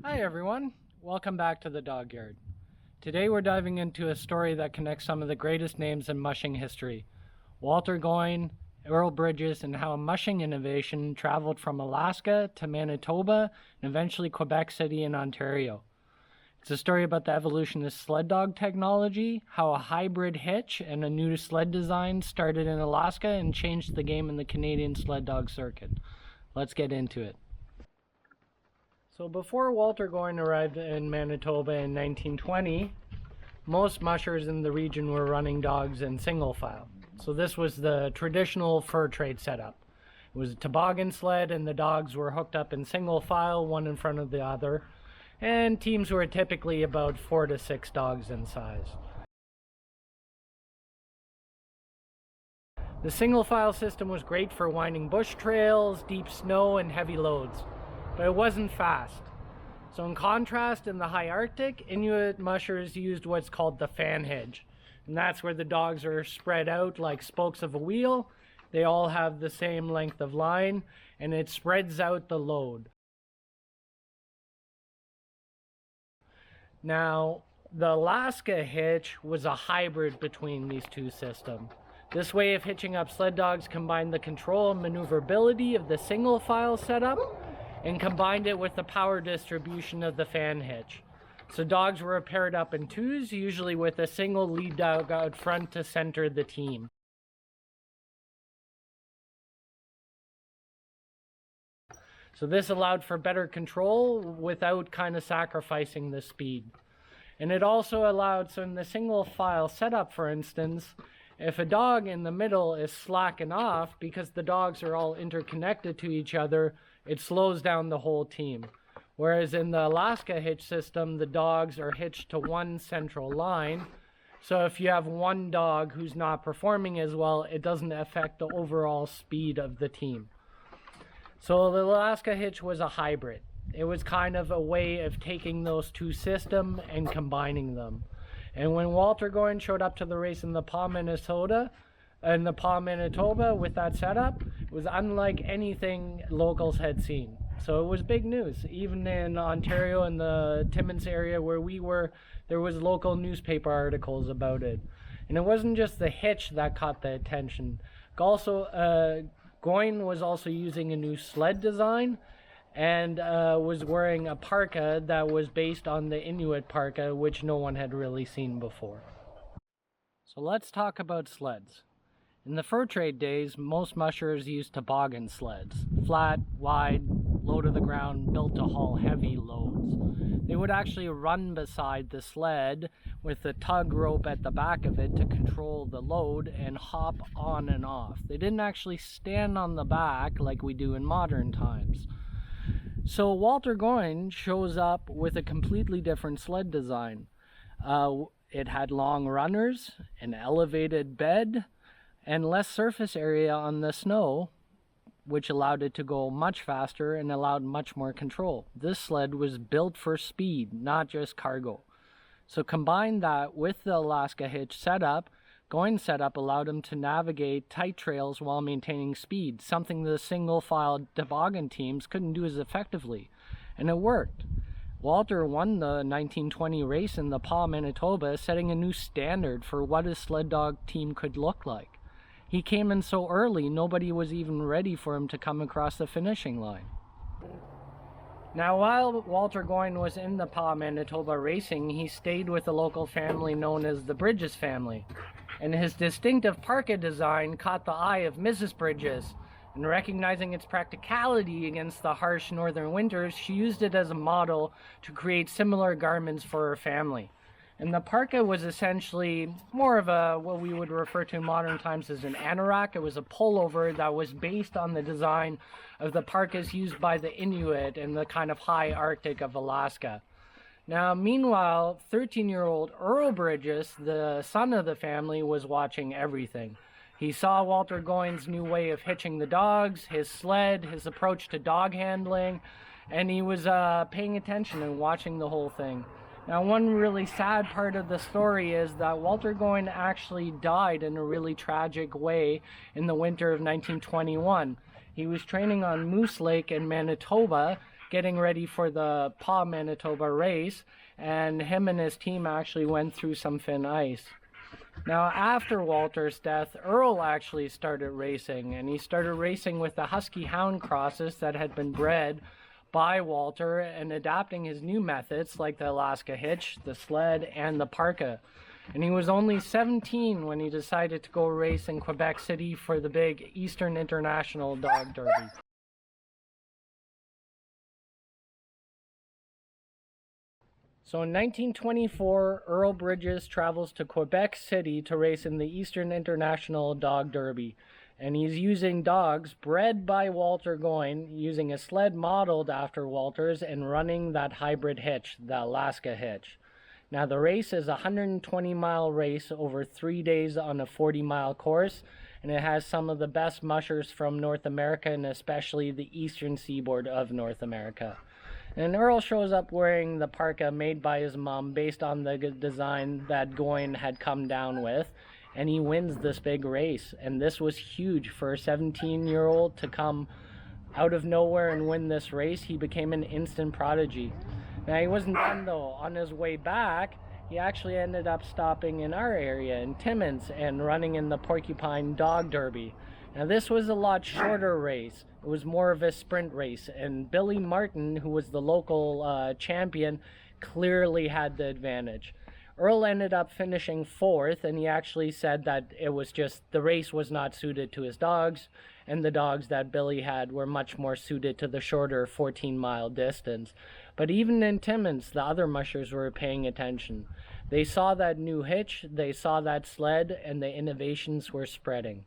Hi everyone, welcome back to the Dog Yard. Today we're diving into a story that connects some of the greatest names in mushing history. Walter Goyne, Earl Brydges, and how mushing innovation traveled from Alaska to Manitoba and eventually Quebec City in Ontario. It's a story about the evolution of sled dog technology, how a hybrid hitch and a new sled design started in Alaska and changed the game in the Canadian sled dog circuit. Let's get into it. So before Walter Goyne arrived in Manitoba in 1920, most mushers in the region were running dogs in single file. So this was the traditional fur trade setup. It was a toboggan sled and the dogs were hooked up in single file, one in front of the other, and teams were typically about 4 to 6 dogs in size. The single file system was great for winding bush trails, deep snow, and heavy loads. But it wasn't fast. So in contrast, in the high Arctic, Inuit mushers used what's called the fan hitch. And that's where the dogs are spread out like spokes of a wheel. They all have the same length of line, and it spreads out the load. Now, the Alaska hitch was a hybrid between these two systems. This way of hitching up sled dogs combined the control and maneuverability of the single file setup and combined it with the power distribution of the fan hitch. So dogs were paired up in twos, usually with a single lead dog out front to center the team. So this allowed for better control without kind of sacrificing the speed. And it also allowed, so in the single file setup, for instance, if a dog in the middle is slacking off, because the dogs are all interconnected to each other, it slows down the whole team. Whereas in the Alaska hitch system, the dogs are hitched to one central line. So if you have one dog who's not performing as well, it doesn't affect the overall speed of the team. So the Alaska hitch was a hybrid. It was kind of a way of taking those two systems and combining them. And when Walter Goyne showed up to the race in the Manitoba with that setup, it was unlike anything locals had seen. So it was big news. Even in Ontario and the Timmins area where we were, there was local newspaper articles about it. And it wasn't just the hitch that caught the attention. Goyne was also using a new sled design and was wearing a parka that was based on the Inuit parka, which no one had really seen before. So let's talk about sleds. In the fur trade days, most mushers used toboggan sleds, flat, wide, low to the ground, built to haul heavy loads. They would actually run beside the sled with a tug rope at the back of it to control the load and hop on and off. They didn't actually stand on the back like we do in modern times. So Walter Goyne shows up with a completely different sled design. It had long runners, an elevated bed, and less surface area on the snow, which allowed it to go much faster and allowed much more control. This sled was built for speed, not just cargo. So combine that with the Alaska hitch setup, Goyne's setup allowed him to navigate tight trails while maintaining speed, something the single-file toboggan teams couldn't do as effectively. And it worked. Walter won the 1920 race in the Manitoba, setting a new standard for what a sled dog team could look like. He came in so early, nobody was even ready for him to come across the finishing line. Now, while Walter Goyne was in the Manitoba racing, he stayed with a local family known as the Brydges family. And his distinctive parka design caught the eye of Mrs. Brydges. And recognizing its practicality against the harsh northern winters, she used it as a model to create similar garments for her family. And the parka was essentially more of a, what we would refer to in modern times as an anorak. It was a pullover that was based on the design of the parkas used by the Inuit in the kind of high Arctic of Alaska. Now, meanwhile, 13-year-old Earl Brydges, the son of the family, was watching everything. He saw Walter Goyne's new way of hitching the dogs, his sled, his approach to dog handling, and he was paying attention and watching the whole thing. Now, one really sad part of the story is that Walter Goyne actually died in a really tragic way in the winter of 1921. He was training on Moose Lake in Manitoba, getting ready for the Manitoba race, and him and his team actually went through some thin ice. Now, after Walter's death, Earl actually started racing, and he started racing with the Husky Hound crosses that had been bred by Walter and adapting his new methods like the Alaska Hitch, the Sled, and the parka. And he was only 17 when he decided to go race in Quebec City for the big Eastern International Dog Derby. So in 1924, Earl Brydges travels to Quebec City to race in the Eastern International Dog Derby. And he's using dogs bred by Walter Goyne, using a sled modeled after Walter's and running that hybrid hitch, the Alaska Hitch. Now the race is a 120-mile race over 3 days on a 40-mile course, and it has some of the best mushers from North America and especially the eastern seaboard of North America. And Earl shows up wearing the parka made by his mom based on the design that Goyne had come down with, and he wins this big race. And this was huge for a 17-year-old to come out of nowhere and win this race. He became an instant prodigy. Now, he wasn't done though. On his way back, he actually ended up stopping in our area in Timmins and running in the Porcupine Dog Derby. Now, this was a lot shorter race. It was more of a sprint race, and Billy Martin, who was the local champion, clearly had the advantage. Earl ended up finishing 4th, and he actually said that it was just the race was not suited to his dogs, and the dogs that Billy had were much more suited to the shorter 14-mile distance. But even in Timmins, the other mushers were paying attention. They saw that new hitch, they saw that sled, and the innovations were spreading.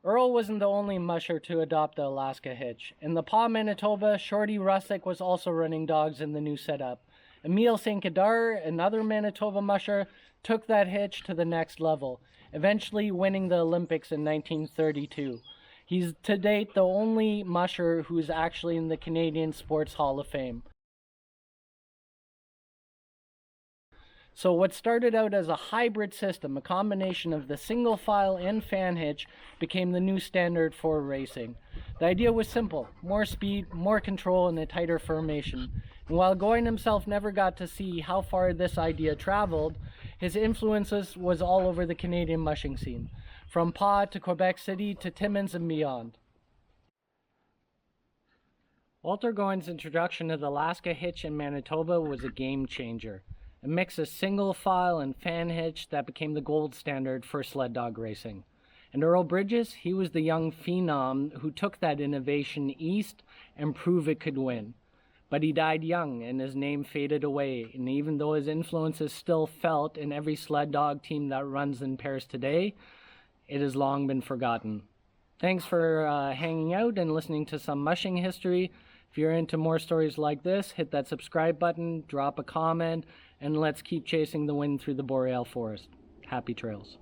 Earl wasn't the only musher to adopt the Alaska Hitch. In the Manitoba, Shorty Russick was also running dogs in the new setup. Emile St, another Manitoba musher, took that hitch to the next level, eventually winning the Olympics in 1932. He's to date the only musher who's actually in the Canadian Sports Hall of Fame. So what started out as a hybrid system, a combination of the single file and fan hitch, became the new standard for racing. The idea was simple: more speed, more control, and a tighter formation. And while Goyne himself never got to see how far this idea traveled, his influences was all over the Canadian mushing scene, from Pa to Quebec City to Timmins and beyond. Walter Goyne's introduction to the Alaska Hitch in Manitoba was a game changer. A mix of single file and fan hitch that became the gold standard for sled dog racing. And Earl Brydges, he was the young phenom who took that innovation east and proved it could win. But he died young and his name faded away, and even though his influence is still felt in every sled dog team that runs in pairs today, it has long been forgotten. Thanks for hanging out and listening to some mushing history. If you're into more stories like this, hit that subscribe button, drop a comment, and let's keep chasing the wind through the boreal forest. Happy trails.